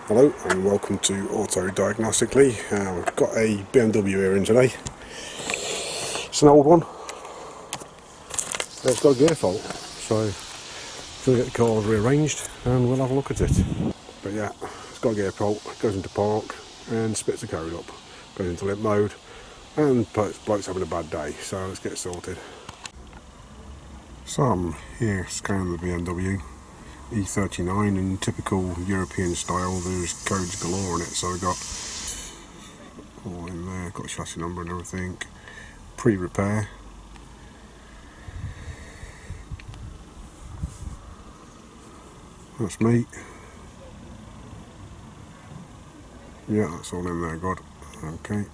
Hello and welcome to Auto Diagnostically. We've got a BMW here in today. It's an old one. It's got a gear fault, so we'll get the car rearranged and we'll have a look at it. But yeah, it's got a gear fault, goes into park and spits the code up, goes into limp mode, and bloke's having a bad day, so let's get it sorted. So I'm here scanning the BMW E39 in typical European style. There's codes galore on it, so I got all in there, got a chassis number and everything, pre-repair. That's me. Yeah, that's all in there, good. Okay.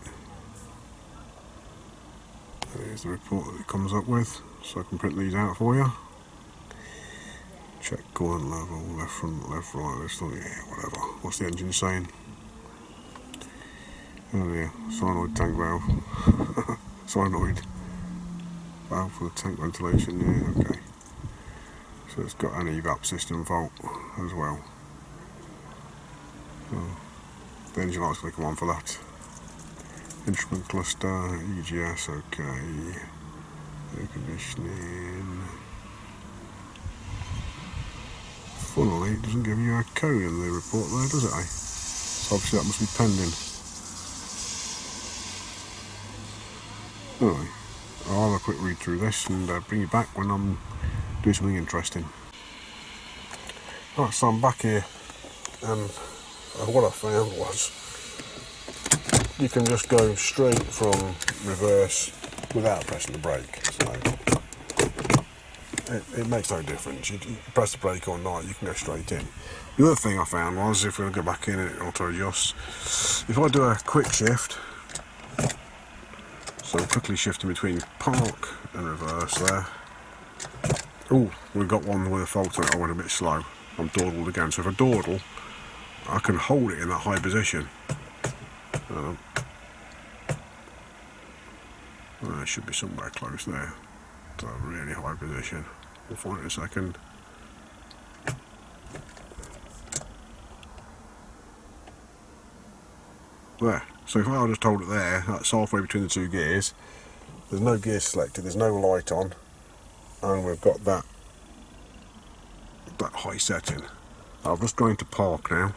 There's the report that it comes up with, so I can print these out for you. Check coolant level, left front, left right, left front, yeah, whatever. What's the engine saying? Oh yeah, solenoid tank valve. Solenoid valve for the tank ventilation, yeah, okay. So it's got an evap system fault as well. So the engine light's going to come on for that. Instrument cluster, EGS, okay. Air conditioning. Funnily, it doesn't give you a code in the report there, does it, eh? So obviously that must be pending. Anyway, I'll have a quick read through this and bring you back when I'm doing something interesting. Right, so I'm back here, and what I found was you can just go straight from reverse without pressing the brake. So it makes no difference. You press the brake or not, you can go straight in. The other thing I found was, if we go back in and it auto adjusts, if I do a quick shift, so quickly shifting between park and reverse there. Oh, we've got one with a fault on it. I went a bit slow. I'm dawdled again. So if I dawdle, I can hold it in that high position. It should be somewhere close there. It's a really high position. We'll find it in a second. There. So if I just hold it there, that's halfway between the two gears. There's no gear selected, there's no light on, and we've got that high setting. I've just gone into park now.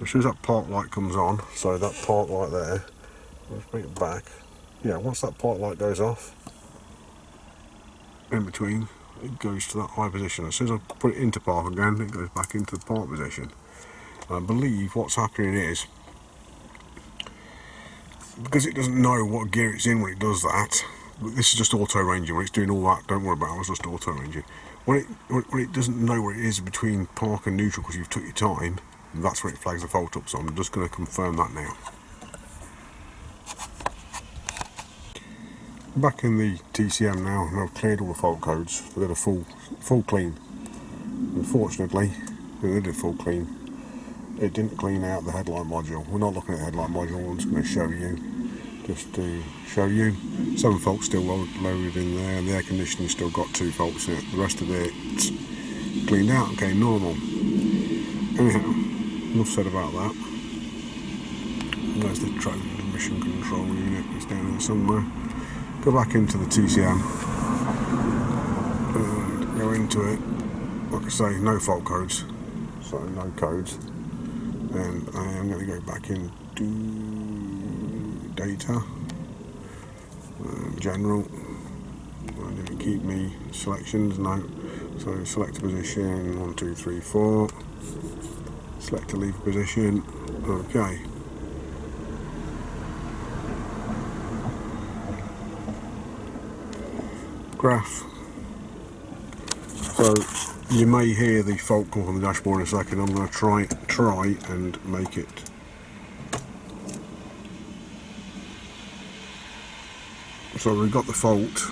As soon as that park light comes on, so that park light there, let's bring it back. Yeah, once that park light goes off, in between, it goes to that high position. As soon as I put it into park again, it goes back into the park position. And I believe what's happening is, because it doesn't know what gear it's in when it does that, this is just auto ranging. When it's doing all that, don't worry about it, it's just auto ranging. When it doesn't know where it is between park and neutral because you've took your time, that's where it flags the fault up. So I'm just going to confirm that now. Back in the TCM now, and I've cleared all the fault codes. They did a full clean. Unfortunately, when they did a full clean, it didn't clean out the headlight module. We're not looking at the headlight module, I'm just going to show you. Just to show you, 7 faults still loaded in there, and the air conditioning still got 2 faults in it. The rest of it cleaned out, okay, normal. Anyhow, enough said about that. And there's the transmission control unit, it's down there somewhere. Go back into the TCM and go into it. Like I say, no fault codes, so no codes. And I am going to go back into data, general, and it will keep me selections, no. So select a position, 1, 2, 3, 4, select a lever position, okay. Graph. So you may hear the fault come on the dashboard in a second. I'm going to try and make it. So we've got the fault,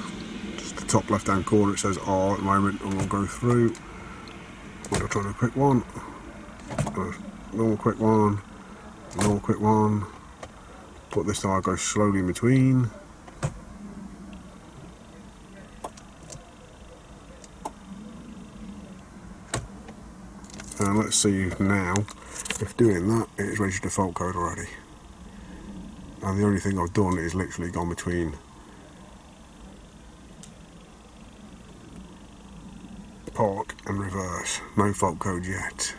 just the top left hand corner, it says R at the moment, and we'll go through. I'll try a quick one, normal quick one, normal quick one, but this time I'll go slowly in between. and let's see now if doing that it's registered a fault code already. And the only thing I've done is literally gone between park and reverse. No fault code yet.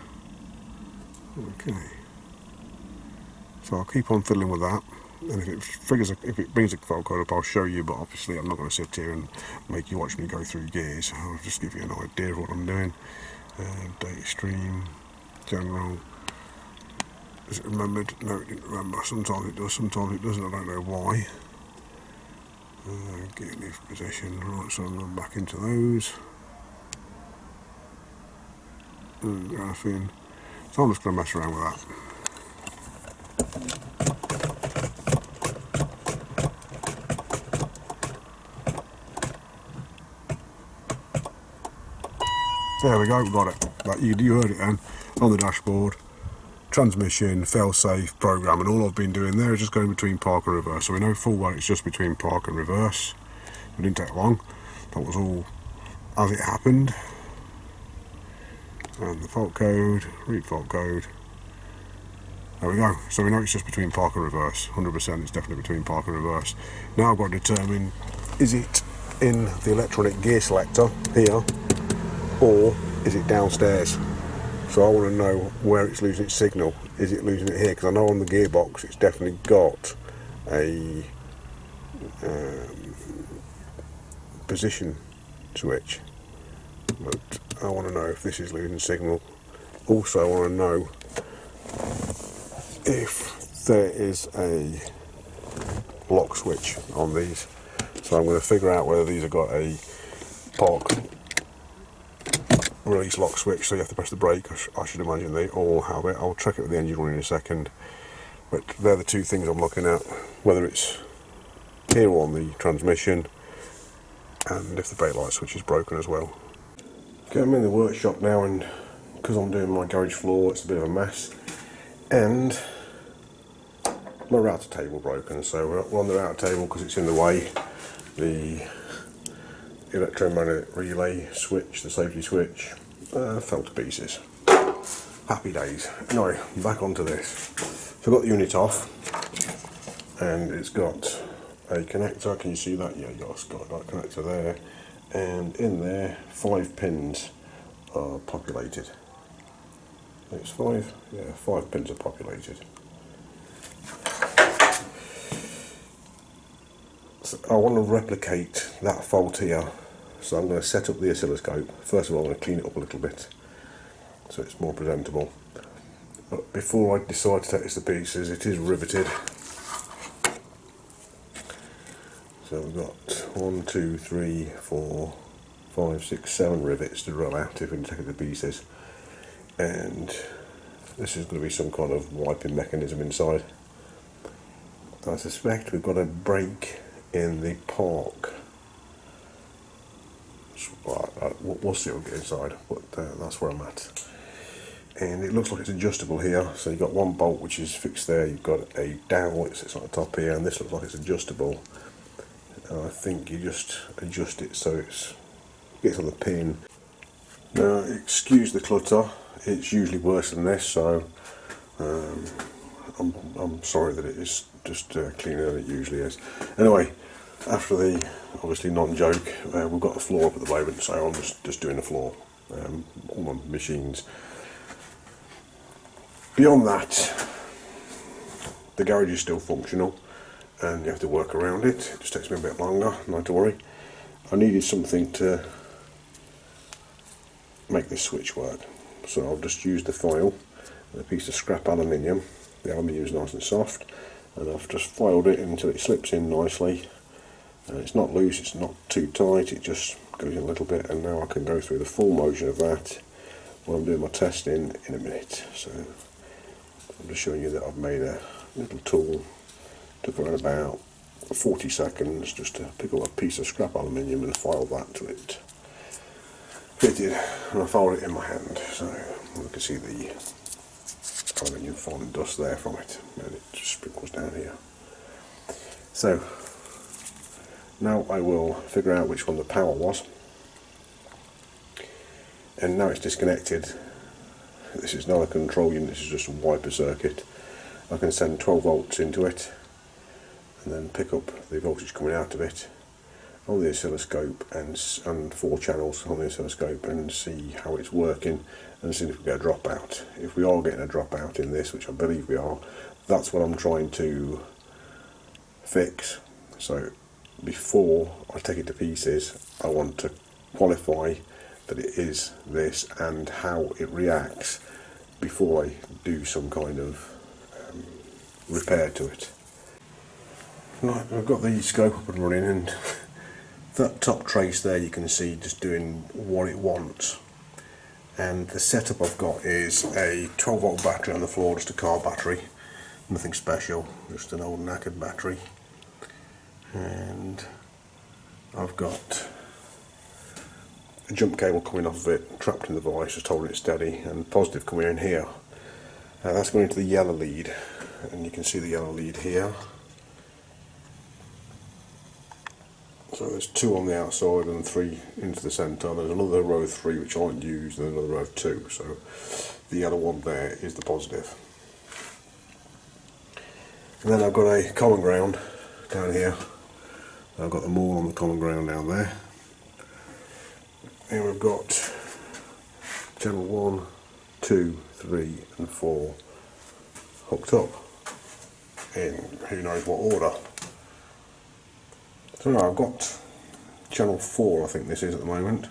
Okay. So I'll keep on fiddling with that, and if it brings a fault code up, I'll show you. But obviously, I'm not going to sit here and make you watch me go through gears. I'll just give you an idea of what I'm doing. Data stream, general. Is it remembered? No, it didn't remember. Sometimes it does, sometimes it doesn't. I don't know why. Gear leaf position. Right, so I'm going back into those. Graphing. So I'm just going to mess around with that. There we go, got it. Like you heard it then, on the dashboard. Transmission, fail-safe, program, and all I've been doing there is just going between park and reverse. So we know full well it's just between park and reverse. It didn't take long. That was all as it happened. And the fault code, read fault code. There we go. So we know it's just between park and reverse. 100% it's definitely between park and reverse. Now I've got to determine, is it in the electronic gear selector here, or is it downstairs? So I want to know where it's losing its signal. Is it losing it here? Because I know on the gearbox it's definitely got a position switch, but I want to know if this is losing signal. Also I want to know if there is a lock switch on these. So I'm going to figure out whether these have got a park release lock switch, so you have to press the brake. I should imagine they all have it. I'll check it with the engine running in a second, but they're the two things I'm looking at, whether it's here on the transmission and if the brake light switch is broken as well. Okay, I'm in the workshop now, and because I'm doing my garage floor it's a bit of a mess, and my router table broken, so we're on the router table because it's in the way. The electromagnetic relay switch, the safety switch, fell to pieces. Happy days. Anyway, back onto this. So I've got the unit off, and it's got a connector. Can you see that? Yeah, it's got a connector there, and in there 5 pins are populated. It's 5? Yeah, 5 pins are populated. So I want to replicate that fault here, so I'm going to set up the oscilloscope. First of all, I'm going to clean it up a little bit so it's more presentable. But before I decide to take this to pieces, it is riveted. So we've got 1, 2, 3, 4, 5, 6, 7 rivets to drill out if we can take it to pieces. And this is going to be some kind of wiping mechanism inside. I suspect we've got a break in the park. We'll see what we get inside, but that's where I'm at. And it looks like it's adjustable here, so you've got one bolt which is fixed there, you've got a dowel that sits on the top here, and this looks like it's adjustable. And I think you just adjust it so it gets on the pin. Now, excuse the clutter, it's usually worse than this, so I'm sorry that it is just cleaner than it usually is. Anyway, after the obviously non-joke, we've got the floor up at the moment, so I'm just doing the floor, all my machines. Beyond that, the garage is still functional, and you have to work around it. It just takes me a bit longer, not to worry. I needed something to make this switch work, so I'll just use the foil and a piece of scrap aluminium. The aluminium is nice and soft, and I've just filed it until it slips in nicely. And it's not loose, it's not too tight, it just goes in a little bit, and now I can go through the full motion of that while I'm doing my testing in a minute. So I'm just showing you that I've made a little tool. Took around about 40 seconds just to pick up a piece of scrap aluminium and file that to it. Fitted, and I filed it in my hand, so you can see the aluminium fine dust there from it, and it just sprinkles down here. So now I will figure out which one the power was, and now it's disconnected. This is not a control unit, this is just a wiper circuit. I can send 12 volts into it and then pick up the voltage coming out of it on the oscilloscope and 4 channels on the oscilloscope and see how it's working and see if we get a dropout. If we are getting a dropout in this, which I believe we are, that's what I'm trying to fix. So before I take it to pieces, I want to qualify that it is this and how it reacts before I do some kind of repair to it. Right, I've got the scope up and running, and that top trace there you can see just doing what it wants. And the setup I've got is a 12 volt battery on the floor, just a car battery, nothing special, just an old knackered battery. And I've got a jump cable coming off of it, trapped in the vice, just holding it steady, and positive coming in here. That's going into the yellow lead, and you can see the yellow lead here. So there's 2 on the outside and 3 into the centre. There's another row of 3 which aren't used, and another row of 2. So the yellow one there is the positive. And then I've got a common ground down here. I've got them all on the common ground down there. And we've got channel 1, 2, 3 and 4 hooked up in who knows what order. So now I've got channel 4, I think this is at the moment,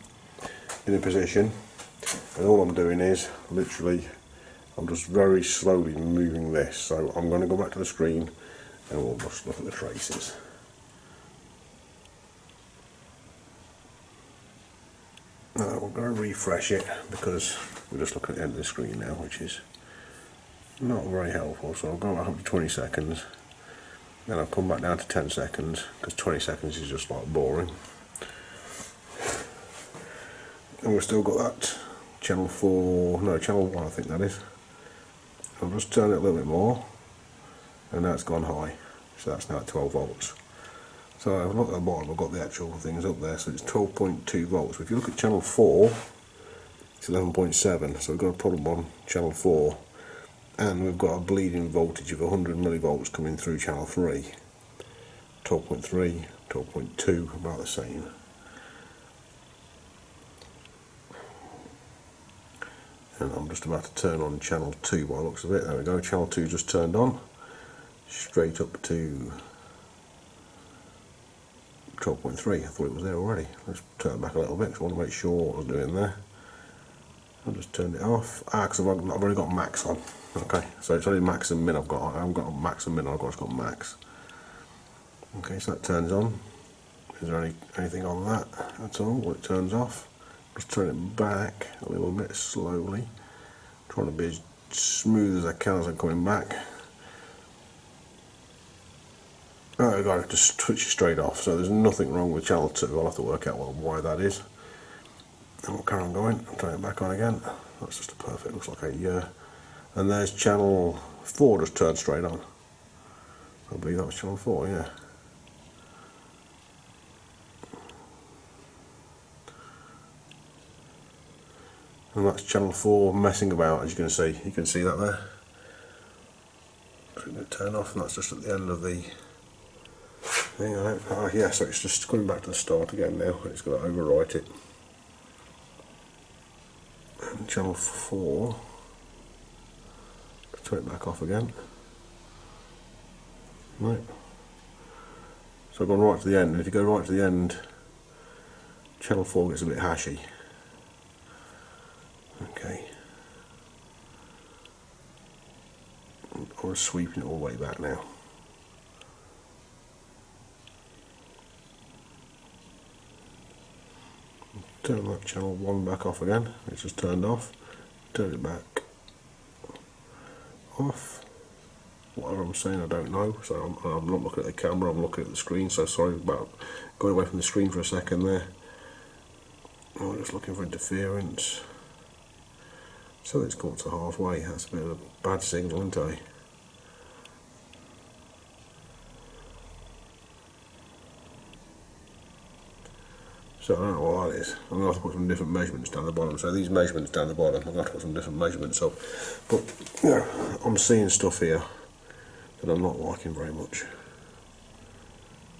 in a position, and all I'm doing is literally I'm just very slowly moving this. So I'm going to go back to the screen and we'll just look at the traces. Now we're going to refresh it because we're just looking at the end of the screen now, which is not very helpful. So I'll go back up to 20 seconds. Then I'll come back down to 10 seconds because 20 seconds is just like boring. And we've still got that channel 4, no, channel 1 I think that is. I'll just turn it a little bit more and now it's gone high. So that's now at 12 volts. So I've looked at the bottom, I've got the actual things up there, so it's 12.2 volts. If you look at channel 4, it's 11.7, so we've got a problem on channel 4. And we've got a bleeding voltage of 100 millivolts coming through channel 3. 12.3, 12.2, about the same. And I'm just about to turn on channel 2 by the looks of it. There we go, channel 2 just turned on. Straight up to 12.3, I thought it was there already. Let's turn it back a little bit because I want to make sure what I was doing there. I'll just turn it off. Because I've already got max on. Okay, so it's only max and min I've got. I haven't got max and min, I've just got max. Okay, so that turns on. Is there anything on that at all? Well, it turns off. Just turn it back a little bit slowly. Trying to be as smooth as I can as I'm coming back. Oh, I got it, just switch it straight off. So there's nothing wrong with channel 2. I'll have to work out why that is. And we'll carry on going. I'll turn it back on again. That's just a perfect, looks like a and there's channel 4 just turned straight on. I believe that was channel 4, yeah. And that's channel 4 messing about, as you can see. You can see that there. So I'm going to turn off, and that's just at the end of the thing. Yeah, so it's just coming back to the start again now. It's going to overwrite it. And channel 4. Turn it back off again. Right. So I've gone right to the end, and if you go right to the end, channel 4 gets a bit hashy. Okay. I'm sweeping it all the way back now. Turn that channel 1 back off again. It's just turned off. Turn it back off. Whatever I'm saying, I don't know. So I'm not looking at the camera, I'm looking at the screen. So sorry about going away from the screen for a second there. I'm just looking for interference. So it's got to halfway. That's a bit of a bad signal, isn't it? So I don't know what that is. I'm going to have to put some different measurements down the bottom. So these measurements down the bottom, I'm going to have to put some different measurements up. But you know, I'm seeing stuff here that I'm not liking very much.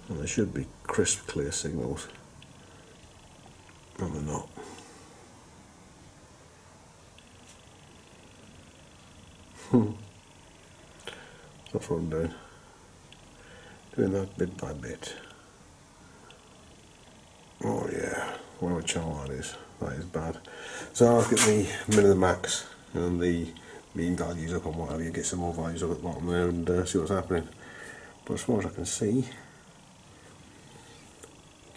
And there should be crisp, clear signals. And they're not. That's what I'm doing. Doing that bit by bit. Oh yeah, whatever channel that is bad. So I'll get the min and the max and the mean values up and whatever, you get some more values up at the bottom there and see what's happening. But as far as I can see,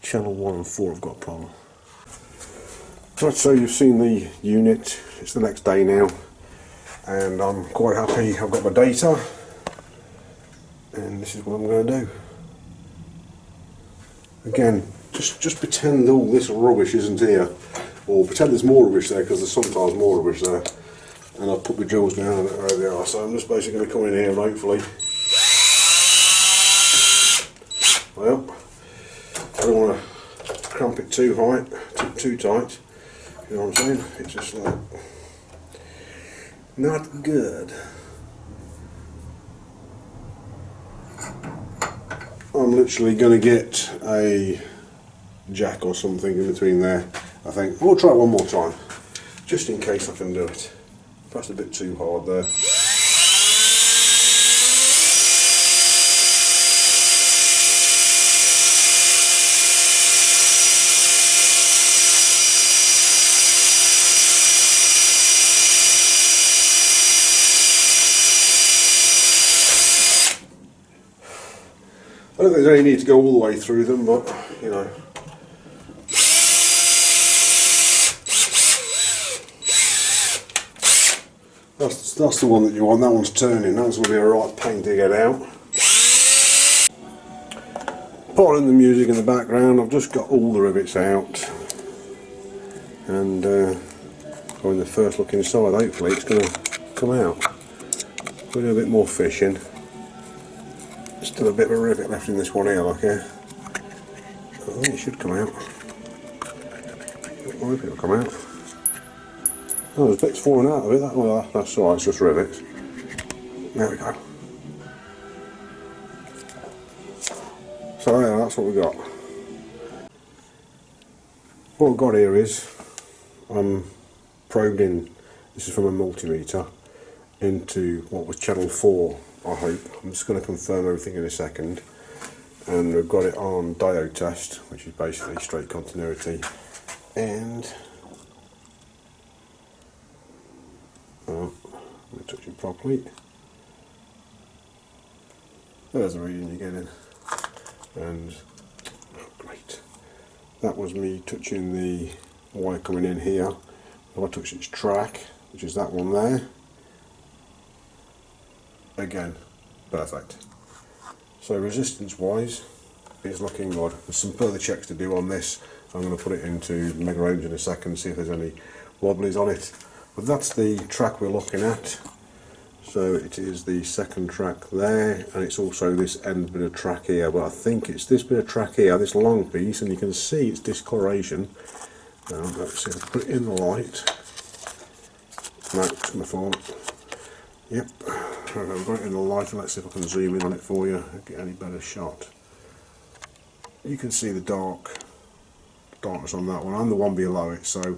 channel 1 and 4 have got a problem. Right, so you've seen the unit, it's the next day now, and I'm quite happy I've got my data, and this is what I'm going to do. Again, just pretend all this rubbish isn't here, or pretend there's more rubbish there, because there's sometimes more rubbish there, and I'll put my drills down where they are. So I'm just basically going to come in here and hopefully, well, I don't want to cramp it too high, too tight, you know what I'm saying? It's just like, not good. I'm literally going to get a jack or something in between there, I think. We'll try it one more time, just in case I can do it. Perhaps a bit too hard there. I don't think there's any need to go all the way through them, but you know. That's the one that you want. That one's turning. That's going to be a right pain to get out. Pardon the music in the background. I've just got all the rivets out, and when the first look inside, hopefully it's going to come out. We'll do a bit more fishing. Still a bit of a rivet left in this one here, like here. So I think it should come out. I hope it'll come out. Oh, there's bits falling out of it. Well, that's alright, it's just rivets. There we go. So yeah, that's what we got. What I've got here is I'm probed in, this is from a multimeter, into what was channel 4, I hope. I'm just going to confirm everything in a second. And we've got it on diode test, which is basically straight continuity. And let me touch it properly. There's the reading you're getting. And oh, great. That was me touching the wire coming in here. If I touch its track, which is that one there, again, perfect. So resistance wise, it's looking good. There's some further checks to do on this. I'm going to put it into mega ohms in a second, see if there's any wobblies on it. But that's the track we're looking at. So it is the second track there, and it's also this end bit of track here, but I think it's this bit of track here, this long piece, and you can see its discoloration. Let's see if I put it in the light. No, it's going to fall. Yep, I've got it in the light, and let's see if I can zoom in on it for you and get any better shot. You can see the darkness on that one and the one below it, so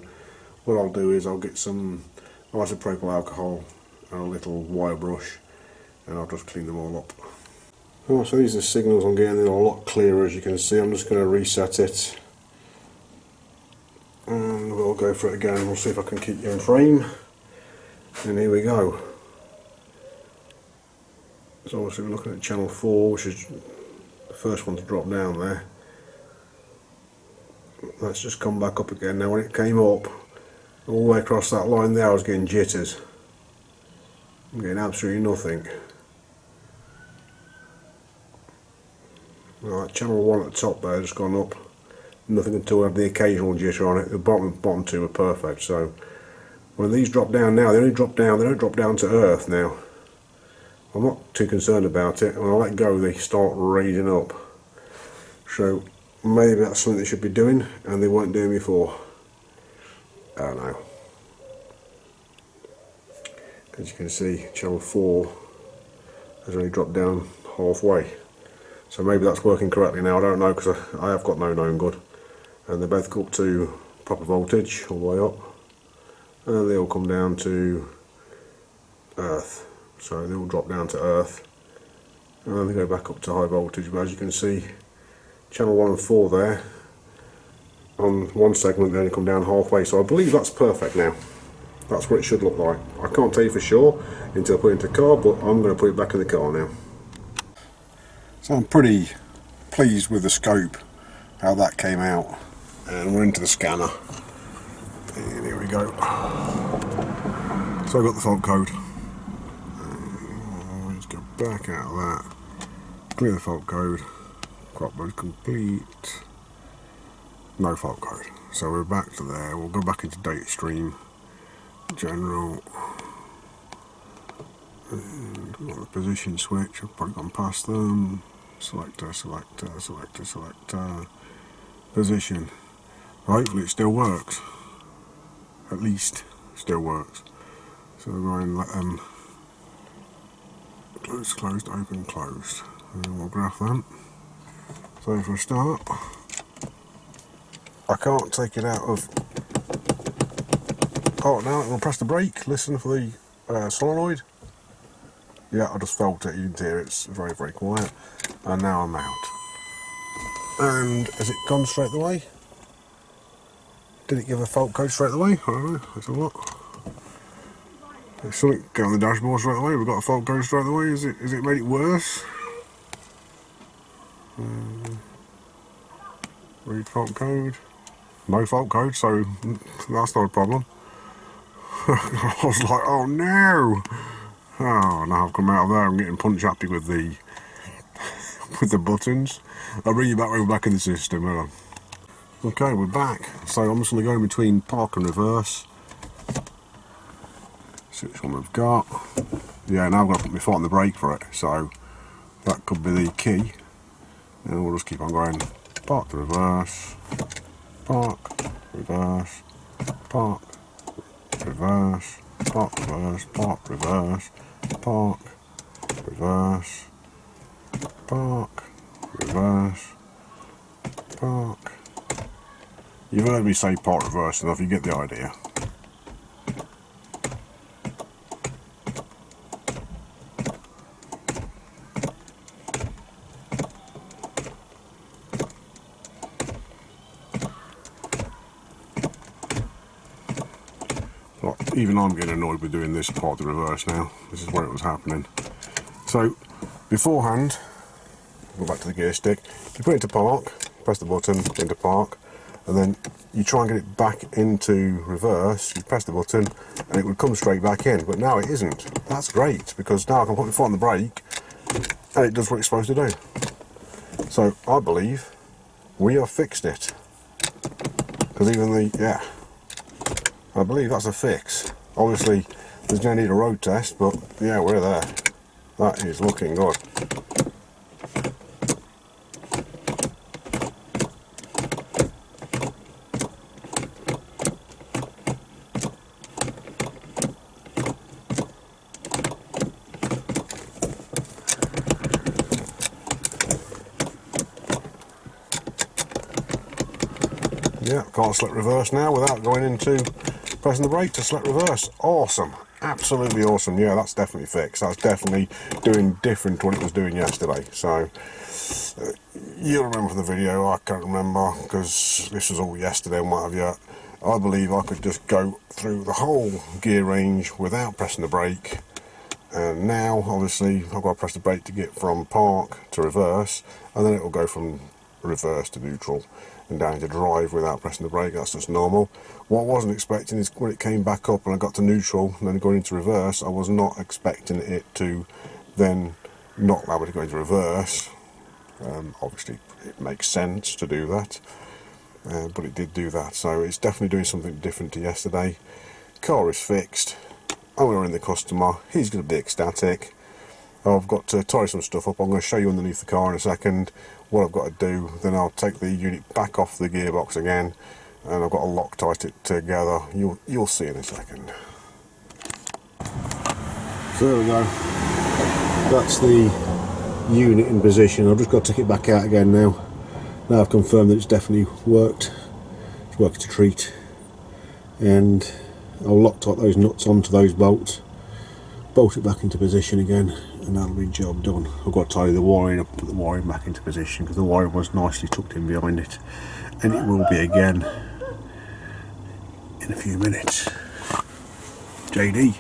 what I'll do is I'll get some isopropyl alcohol and a little wire brush, and I'll just clean them all up. Oh, so these are the signals I'm getting. They're a lot clearer, as you can see. I'm just going to reset it, and we'll go for it again. We'll see if I can keep you in frame, and here we go. So obviously we're looking at channel 4, which is the first one to drop down there. Let's just come back up again. Now when it came up all the way across that line there, I was getting jitters. I'm getting absolutely nothing. Right, channel 1 at the top there just gone up. Nothing until I had the occasional jitter on it. The bottom two are perfect. So when these drop down now, they only drop down. They don't drop down to earth now. I'm not too concerned about it. When I let go, they start raising up. So maybe that's something they should be doing and they weren't doing before. I don't know. As you can see, channel 4 has only dropped down halfway. So maybe that's working correctly now, I don't know, because I have got no known good. And they both go up to proper voltage all the way up. And they all come down to earth. So they all drop down to earth. And then they go back up to high voltage, but as you can see, channel 1 and 4 there, on one segment they only come down halfway, so I believe that's perfect now. That's what it should look like. I can't tell you for sure until I put it into the car, but I'm going to put it back in the car now. So I'm pretty pleased with the scope, how that came out, and we're into the scanner, and here we go. So I've got the fault code. Let's go back out of that, clear the fault code, crop mode complete, no fault code. So we're back to there. We'll go back into data stream, general, and we've got the position switch. I've probably gone past them. Selector, selector, selector, selector, position. Hopefully it still works. At least still works. So we'll go and let them close, closed, open, closed. And we'll graph them. So for a start, I can't take it out of. Oh, now I'm going to press the brake, listen for the solenoid. Yeah, I just felt it, you can hear it's very, very quiet. And now I'm out. And has it gone straight away? Did it give a fault code straight away? I don't know, let's have a look. There's something go on the dashboard straight away, we've got a fault code straight away. Is it made it worse? Read fault code. No fault code, so that's not a problem. I was like, oh no! Oh, now I've come out of there, I'm getting punch happy with the buttons. I'll bring you back when we're back in the system, hold on. Okay, we're back. So I'm just going to go in between park and reverse. See which one we've got. Yeah, now I've got to put my foot on the brake for it, so that could be the key. And we'll just keep on going. Park to reverse, park, reverse, park, reverse, park, reverse, park, reverse, park, reverse, park, reverse, park. You've heard me say park reverse enough, you get the idea. Even I'm getting annoyed with doing this part of the reverse now. This is where it was happening. So, beforehand, go back to the gear stick, you put it into park, press the button, into park, and then you try and get it back into reverse, you press the button, and it would come straight back in, but now it isn't. That's great, because now I can put my foot on the brake, and it does what it's supposed to do. So, I believe we have fixed it. Because even I believe that's a fix. Obviously, there's no need a road test, but yeah, we're there. That is looking good. Yeah, can't select reverse now without going into pressing the brake to select reverse. Awesome, absolutely awesome. Yeah, that's definitely fixed. That's definitely doing different to what it was doing yesterday. So you'll remember from the video, I can't remember because this was all yesterday and what have you. I believe I could just go through the whole gear range without pressing the brake. And now, obviously, I've got to press the brake to get from park to reverse, and then it will go from reverse to neutral and down to drive without pressing the brake. That's just normal. What I wasn't expecting is when it came back up and I got to neutral and then going into reverse, I was not expecting it to then not allow it to go into reverse. Obviously it makes sense to do that, but it did do that, so it's definitely doing something different to yesterday. Car is fixed. I'm going to ring the customer, he's going to be ecstatic. I've got to tie some stuff up. I'm going to show you underneath the car in a second what I've got to do, then I'll take the unit back off the gearbox again, and I've got to Loctite it together. You'll see in a second. So there we go. That's the unit in position. I've just got to take it back out again now. Now I've confirmed that it's definitely worked. It's working to treat, and I'll Loctite those nuts onto those bolts, bolt it back into position again, and that'll be job done. I've got to tie the wiring up, put the wiring back into position, because the wiring was nicely tucked in behind it, and it will be again in a few minutes. JD.